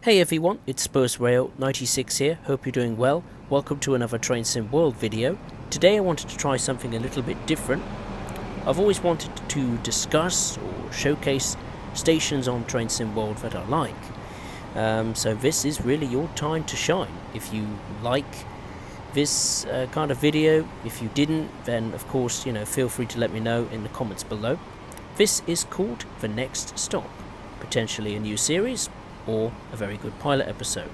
Hey everyone, it's Spurs Rail 96 here, hope you're doing well. Welcome to another Train Sim World video. Today I wanted to try something a little bit different. I've always wanted to discuss or showcase stations on Train Sim World that I like. So this is really your time to shine. If you like this kind of video, if you didn't, then of course, feel free to let me know in the comments below. This is called The Next Stop, potentially a new series, or a very good pilot episode.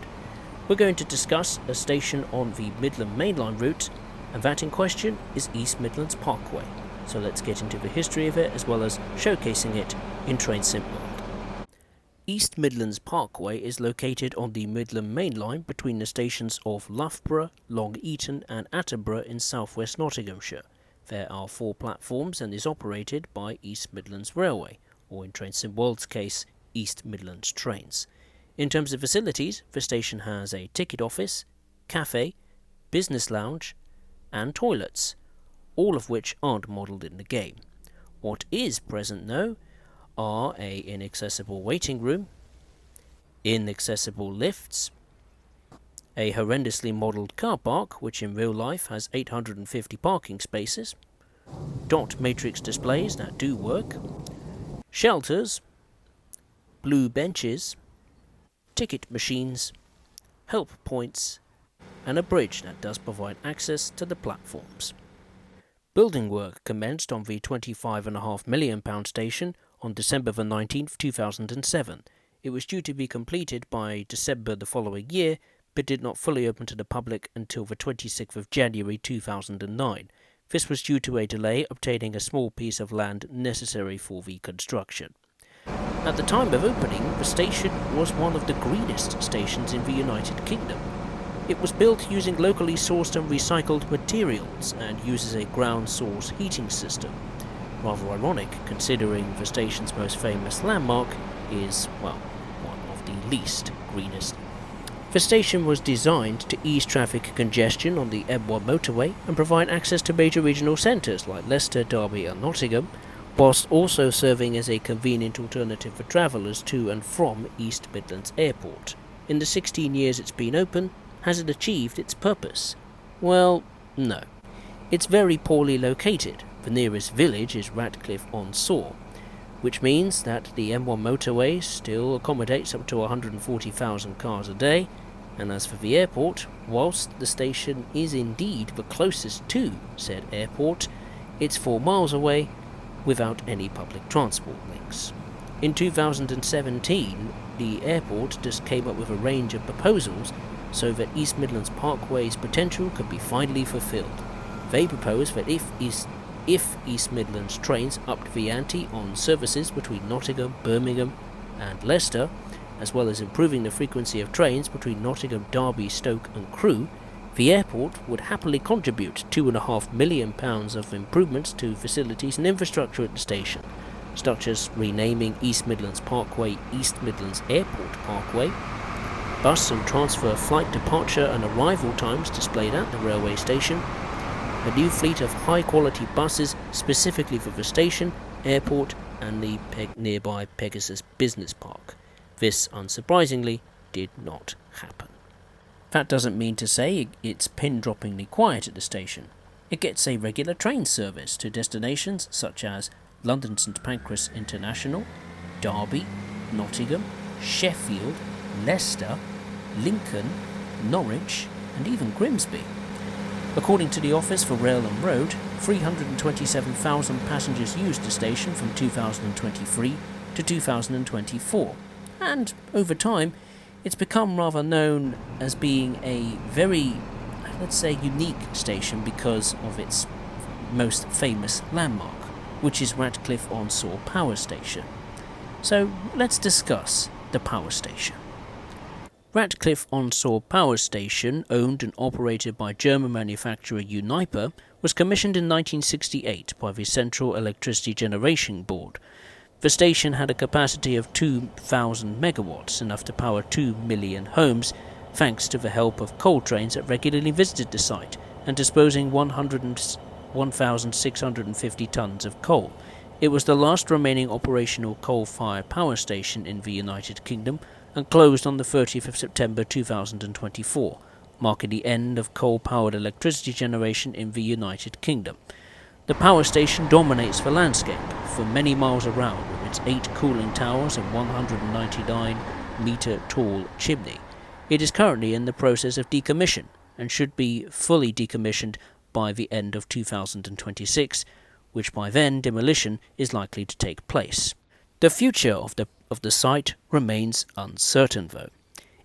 We're going to discuss a station on the Midland mainline route, and that in question is East Midlands Parkway. So let's get into the history of it as well as showcasing it in Train Sim World. East Midlands Parkway is located on the Midland Main Line between the stations of Loughborough, Long Eaton and Attenborough in southwest Nottinghamshire. There are 4 platforms and is operated by East Midlands Railway, or in Train Sim World's case, East Midlands Trains. In terms of facilities, the station has a ticket office, cafe, business lounge and toilets, all of which aren't modelled in the game. What is present though are a inaccessible waiting room, inaccessible lifts, a horrendously modelled car park which in real life has 850 parking spaces, dot matrix displays that do work, shelters, blue benches, ticket machines, help points, and a bridge that does provide access to the platforms. Building work commenced on the £25.5 million station on December the 19th, 2007. It was due to be completed by December the following year, but did not fully open to the public until the 26th of January 2009. This was due to a delay obtaining a small piece of land necessary for the construction. At the time of opening, the station was one of the greenest stations in the United Kingdom. It was built using locally sourced and recycled materials and uses a ground source heating system. Rather ironic, considering the station's most famous landmark is, well, one of the least greenest. The station was designed to ease traffic congestion on the M1 motorway and provide access to major regional centres like Leicester, Derby and Nottingham, whilst also serving as a convenient alternative for travellers to and from East Midlands Airport. In the 16 years it's been open, has it achieved its purpose? Well, no. It's very poorly located. The nearest village is Ratcliffe-on-Soar, which means that the M1 motorway still accommodates up to 140,000 cars a day, and as for the airport, whilst the station is indeed the closest to said airport, it's 4 miles away without any public transport links. In 2017, the airport just came up with a range of proposals so that East Midlands Parkway's potential could be finally fulfilled. They propose that if East Midlands Trains upped the ante on services between Nottingham, Birmingham and Leicester, as well as improving the frequency of trains between Nottingham, Derby, Stoke and Crewe, the airport would happily contribute £2.5 million of improvements to facilities and infrastructure at the station, such as renaming East Midlands Parkway East Midlands Airport Parkway, bus and transfer flight departure and arrival times displayed at the railway station, a new fleet of high-quality buses specifically for the station, airport and the nearby Pegasus Business Park. This, unsurprisingly, did not happen. That doesn't mean to say it's pin-droppingly quiet at the station. It gets a regular train service to destinations such as London St Pancras International, Derby, Nottingham, Sheffield, Leicester, Lincoln, Norwich and even Grimsby. According to the Office for Rail and Road, 327,000 passengers used the station from 2023 to 2024, and over time it's become rather known as being a very, let's say, unique station because of its most famous landmark, which is Ratcliffe-on-Soar Power Station. So let's discuss the power station. Ratcliffe-on-Soar Power Station, owned and operated by German manufacturer Uniper, was commissioned in 1968 by the Central Electricity Generation Board. The station had a capacity of 2,000 megawatts, enough to power 2 million homes, thanks to the help of coal trains that regularly visited the site and disposing 1,650 tonnes of coal. It was the last remaining operational coal-fired power station in the United Kingdom and closed on the 30th of September 2024, marking the end of coal-powered electricity generation in the United Kingdom. The power station dominates the landscape for many miles around with its 8 cooling towers and 199-metre-tall chimney. It is currently in the process of decommission and should be fully decommissioned by the end of 2026, which by then demolition is likely to take place. The future of the site remains uncertain though.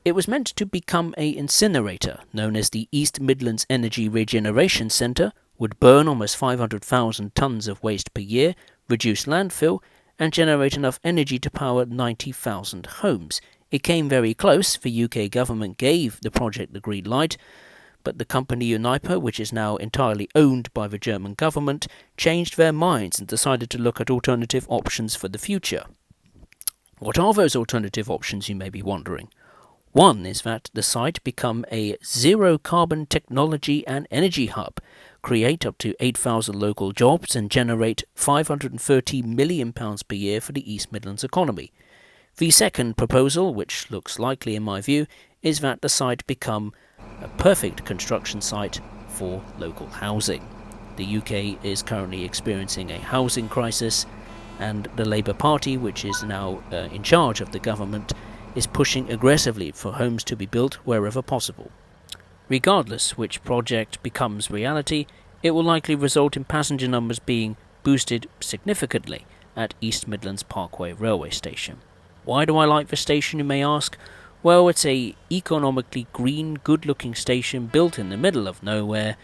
It was meant to become an incinerator known as the East Midlands Energy Regeneration Centre, would burn almost 500,000 tonnes of waste per year, reduce landfill, and generate enough energy to power 90,000 homes. It came very close. The UK government gave the project the green light, but the company Uniper, which is now entirely owned by the German government, changed their minds and decided to look at alternative options for the future. What are those alternative options, you may be wondering? One is that the site become a zero-carbon technology and energy hub, create up to 8,000 local jobs and generate £530 million per year for the East Midlands economy. The second proposal, which looks likely in my view, is that the site become a perfect construction site for local housing. The UK is currently experiencing a housing crisis, and the Labour Party, which is now in charge of the government, is pushing aggressively for homes to be built wherever possible. Regardless which project becomes reality, it will likely result in passenger numbers being boosted significantly at East Midlands Parkway railway station. Why do I like the station, you may ask? Well, it's a economically green, good-looking station built in the middle of nowhere,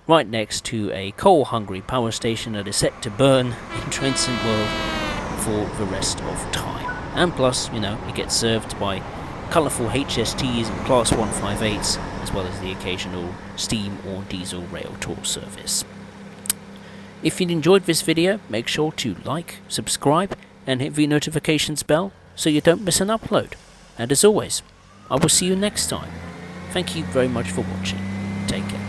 right next to a coal-hungry power station that is set to burn in Trenton World for the rest of time. And plus, it gets served by colourful HSTs and Class 158s, as well as the occasional steam or diesel rail tour service. If you enjoyed this video, make sure to like, subscribe, and hit the notifications bell so you don't miss an upload. And as always, I will see you next time. Thank you very much for watching. Take care.